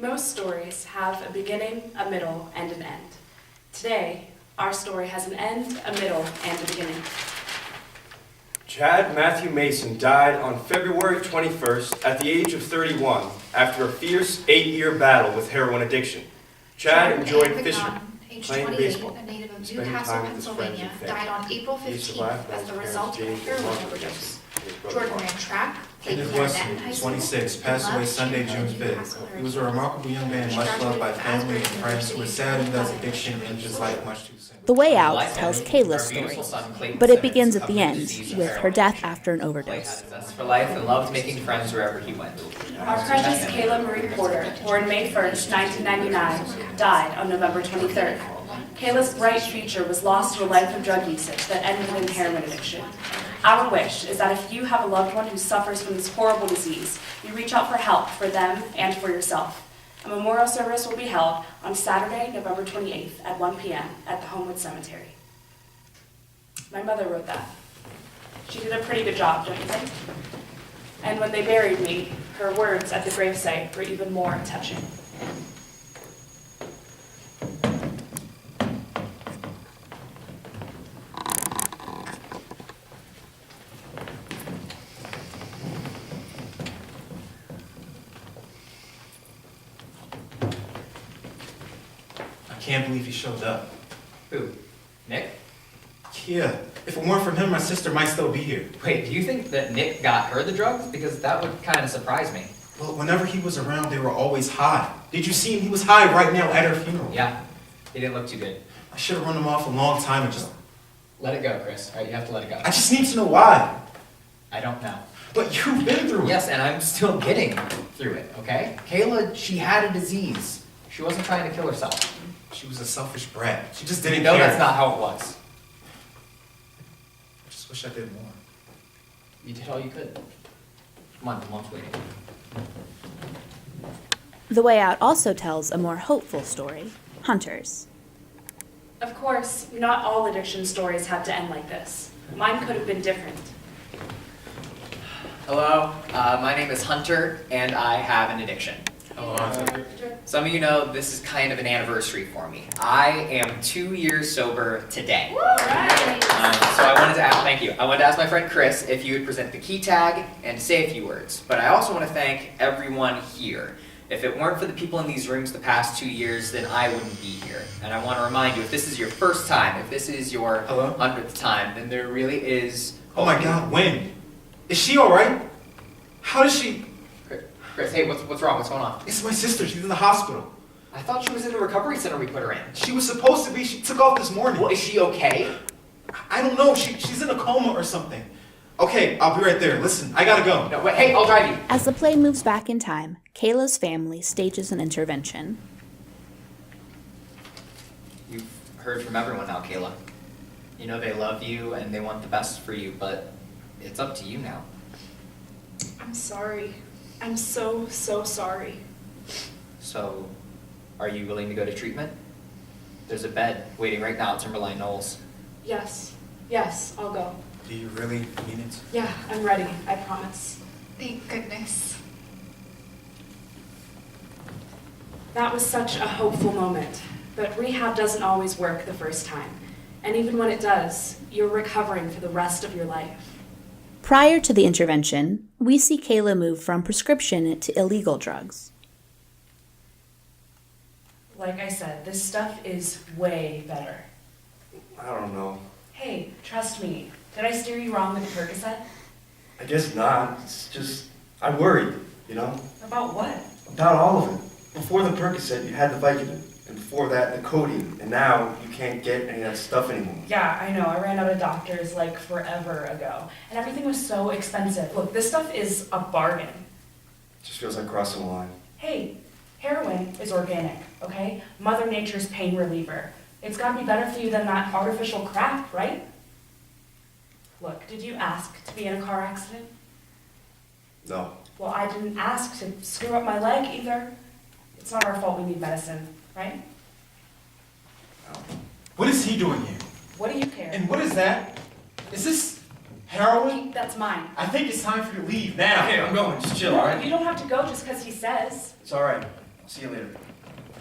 Most stories have a beginning, a middle, and an end. Today, our story has an end, a middle, and a beginning. Chad Matthew Mason died on February 21st at the age of 31 after a fierce 8-year battle with heroin addiction. Chad enjoyed fishing, age playing 28, baseball, a native of spending Newcastle, time with his friends Pennsylvania, and family. died on April He 15th survived by as his the parents, result of a James and heroin Martha overdose. Mason, and his brother Jordan Mark. ran track, played Kenneth clarinet Wesley, in high school, 26, and passed away loved Sunday, cheering June in 5th. Newcastle, He was a remarkable young man, much loved by family and friends who were sad in his addiction and his life much too soon. The Way Out tells Kayla's story, but it begins at the end with her death after an overdose. For life and loved making friends wherever he went. Our precious Kayla Marie Porter, born May 1st, 1999, died on November 23rd. Kayla's bright future was lost to a life of drug usage that ended in heroin addiction. Our wish is that if you have a loved one who suffers from this horrible disease, you reach out for help for them and for yourself. A memorial service will be held on Saturday, November 28th at 1 p.m. at the Homewood Cemetery. My mother wrote that. She did a pretty good job, don't you think? And when they buried me, her words at the gravesite were even more touching. I can't believe he showed up. Who? Nick? Yeah, if it weren't for him, my sister might still be here. Wait, do you think that Nick got her the drugs? Because that would kind of surprise me. Well, whenever he was around, they were always high. Did you see him? He was high right now at her funeral. Yeah, he didn't look too good. I should have run him off a long time and just... Let it go, Chris. All right, you have to let it go. I just need to know why. I don't know. But you've been through it. Yes, and I'm still getting through it, okay? Kayla, she had a disease. She wasn't trying to kill herself. She was a selfish brat. She just didn't No, care. that's not how it was. I just wish I did more. You did all you could. Come on, the mom's waiting. The Way Out also tells a more hopeful story, Hunters. Of course, not all addiction stories have to end like this. Mine could have been different. Hello, my name is Hunter, and I have an addiction. Hello, Arthur. Some of you know this is kind of an anniversary for me. I am 2 years sober today. So I wanted to ask, thank you. I wanted to ask my friend Chris if you would present the key tag and say a few words. But I also want to thank everyone here. If it weren't for the people in these rooms the past 2 years, then I wouldn't be here. And I want to remind you, if this is your first time, if this is your Hello? 100th time, then there really is... Oh my God, when? Is she alright? How does she... Chris, hey, what's wrong? What's going on? It's my sister. She's in the hospital. I thought she was in the recovery center we put her in. She was supposed to be. She took off this morning. Well, is she okay? I don't know. She's in a coma or something. Okay, I'll be right there. Listen, I gotta go. No, wait, hey, I'll drive you. As the play moves back in time, Kayla's family stages an intervention. You've heard from everyone now, Kayla. You know they love you and they want the best for you, but it's up to you now. I'm sorry. I'm so sorry. So, are you willing to go to treatment? There's a bed waiting right now at Timberline Knolls. Yes, I'll go. Do you really mean it? Yeah, I'm ready, I promise. Thank goodness. That was such a hopeful moment, but rehab doesn't always work the first time. And even when it does, you're recovering for the rest of your life. Prior to the intervention, we see Kayla move from prescription to illegal drugs. Like I said, this stuff is way better. I don't know. Hey, trust me. Did I steer you wrong with the Percocet? I guess not. It's just, I worried, you know? About what? About all of it. Before the Percocet, you had the Vicodin. And before that, the codeine. And now, you can't get any of that stuff anymore. Yeah, I know. I ran out of doctors like forever ago. And everything was so expensive. Look, this stuff is a bargain. It just feels like crossing the line. Hey, heroin is organic, okay? Mother Nature's pain reliever. It's gotta be better for you than that artificial crap, right? Look, did you ask to be in a car accident? No. Well, I didn't ask to screw up my leg either. It's not our fault we need medicine, right? No. What is he doing here? What do you care? And what is that? Is this heroin? That's mine. I think it's time for you to leave now. Okay, I'm going. Just chill, alright? You don't have to go just because he says. It's alright. See you later.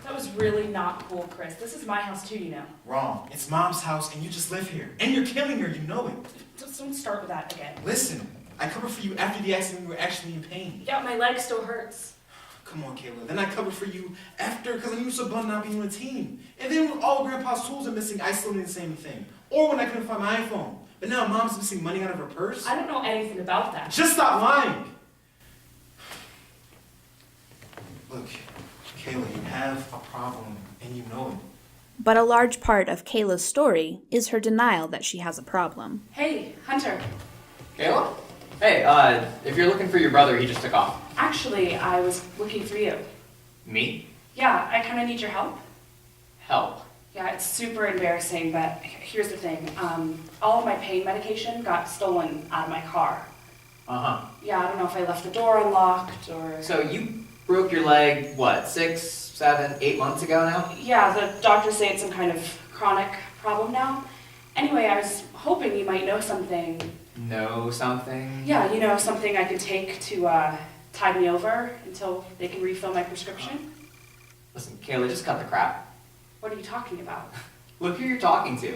That was really not cool, Chris. This is my house too, you know. Wrong. It's Mom's house and you just live here. And you're killing her, you know it. Just don't start with that again. Listen, I covered for you after the accident we were actually in pain. Yeah, my leg still hurts. Come on, Kayla. Then I covered for you after because I knew so bummed not being on a team. And then when all Grandpa's tools are missing, I still didn't say anything. Or when I couldn't find my iPhone. But now Mom's missing money out of her purse. I don't know anything about that. Just stop lying! Look, Kayla, you have a problem and you know it. But a large part of Kayla's story is her denial that she has a problem. Hey, Hunter. Kayla? Hey, if you're looking for your brother, he just took off. Actually, I was looking for you. Me? Yeah, I kind of need your help. Help. Yeah, it's super embarrassing, but here's the thing. All of my pain medication got stolen out of my car. Uh-huh. Yeah, I don't know if I left the door unlocked or... So you broke your leg, what, 6, 7, 8 months ago now? Yeah, the doctors say it's some kind of chronic problem now. Anyway, I was hoping you might know something. Know something? Yeah, you know, something I could take to tide me over until they can refill my prescription. Listen, Kayla, just cut the crap. What are you talking about? Look who you're talking to.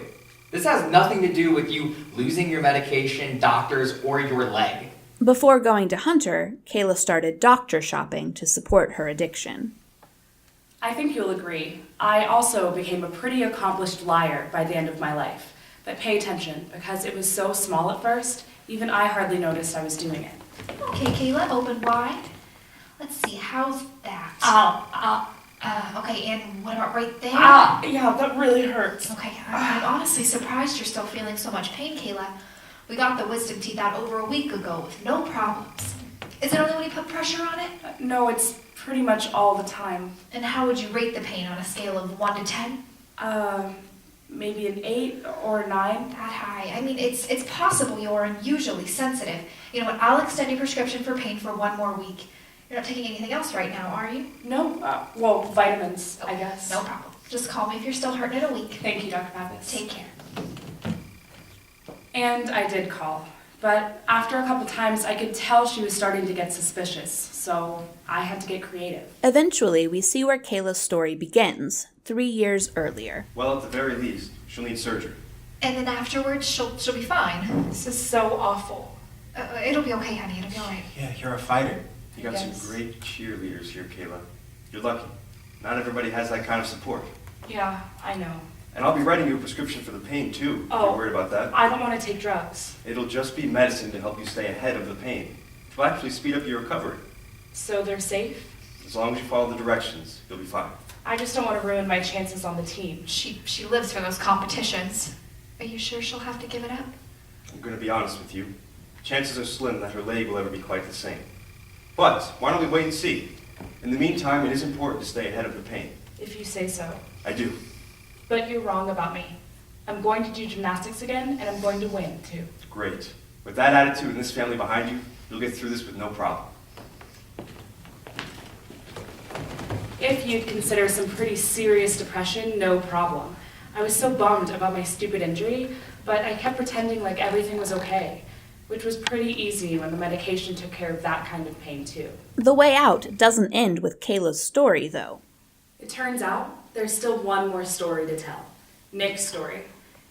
This has nothing to do with you losing your medication, doctors, or your leg. Before going to Hunter, Kayla started doctor shopping to support her addiction. I think you'll agree. I also became a pretty accomplished liar by the end of my life. But pay attention, because it was so small at first, even I hardly noticed I was doing it. Okay, Kayla, open wide. Let's see, how's that? Ow, Okay, and what about right there? yeah, that really hurts. Okay, I'm honestly surprised you're still feeling so much pain, Kayla. We got the wisdom teeth out over a week ago with no problems. Is it only when you put pressure on it? No, it's pretty much all the time. And how would you rate the pain on a scale of 1 to 10? Maybe an 8 or a 9. That high. I mean, it's possible you're unusually sensitive. You know what, I'll extend your prescription for pain for 1 more week. You're not taking anything else right now, are you? No, well, vitamins, I guess. No problem. Just call me if you're still hurting in a week. Thank you, Dr. Pappas. Take care. And I did call. But after a couple times, I could tell she was starting to get suspicious, so I had to get creative. Eventually, we see where Kayla's story begins, 3 years earlier. Well, at the very least, she'll need surgery. And then afterwards, she'll be fine. This is so awful. It'll be okay, honey. It'll be all right. Yeah, you're a fighter. You got Yes. some great cheerleaders here, Kayla. You're lucky. Not everybody has that kind of support. Yeah, I know. And I'll be writing you a prescription for the pain, too, if Oh. you're worried about that. I don't want to take drugs. It'll just be medicine to help you stay ahead of the pain. It'll actually speed up your recovery. So they're safe? As long as you follow the directions, you'll be fine. I just don't want to ruin my chances on the team. She lives for those competitions. Are you sure she'll have to give it up? I'm going to be honest with you. Chances are slim that her leg will ever be quite the same. But why don't we wait and see? In the meantime, it is important to stay ahead of the pain. If you say so. I do. But you're wrong about me. I'm going to do gymnastics again, and I'm going to win, too. Great. With that attitude and this family behind you, you'll get through this with no problem. If you'd consider some pretty serious depression, no problem. I was so bummed about my stupid injury, but I kept pretending like everything was okay, which was pretty easy when the medication took care of that kind of pain, too. The way out doesn't end with Kayla's story, though. It turns out there's still one more story to tell. Nick's story.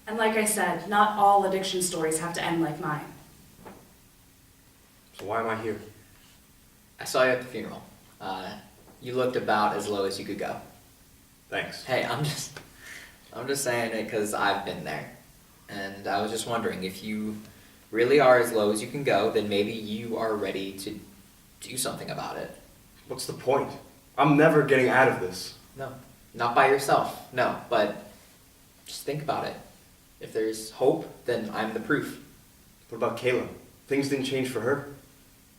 And like I said, not all addiction stories have to end like mine. So why am I here? I saw you at the funeral. You looked about as low as you could go. Thanks. Hey, I'm just saying it because I've been there. And I was just wondering, if you really are as low as you can go, then maybe you are ready to do something about it. What's the point? I'm never getting out of this. No, not by yourself, no, but just think about it. If there's hope, then I'm the proof. What about Kayla? Things didn't change for her?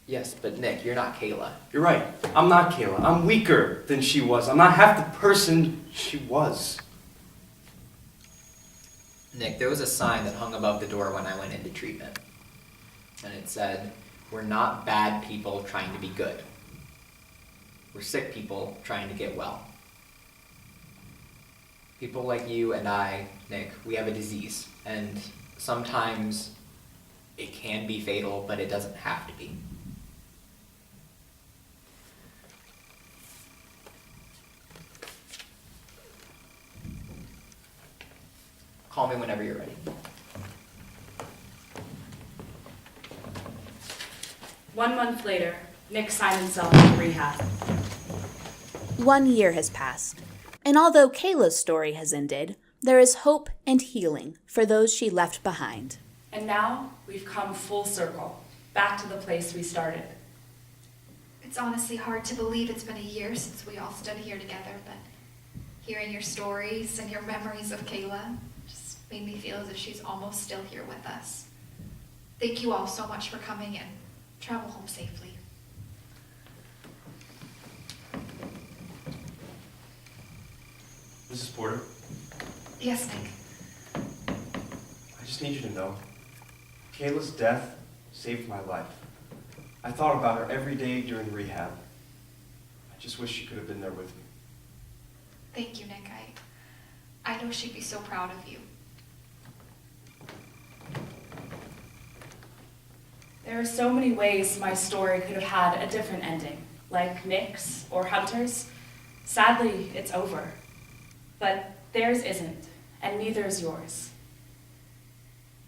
Yes, but Nick, you're not Kayla. You're right. I'm not Kayla. I'm weaker than she was. I'm not half the person she was. Nick, there was a sign that hung above the door when I went into treatment. And it said, "We're not bad people trying to be good. We're sick people trying to get well." People like you and I, Nick, we have a disease. And sometimes it can be fatal, but it doesn't have to be. Call me whenever you're ready. One month later, Nick signed himself into rehab. 1 year has passed, and although Kayla's story has ended, there is hope and healing for those she left behind. And now we've come full circle, back to the place we started. It's honestly hard to believe it's been a year since we all stood here together, but hearing your stories and your memories of Kayla just made me feel as if she's almost still here with us. Thank you all so much for coming and travel home safely. Mrs. Porter, Yes, Nick. I just need you to know, Kayla's death saved my life. I thought about her every day during rehab. I just wish she could have been there with me. Thank you, Nick. I know she'd be so proud of you. There are so many ways my story could have had a different ending, like Nick's or Hunter's. Sadly, it's over. But theirs isn't, and neither is yours.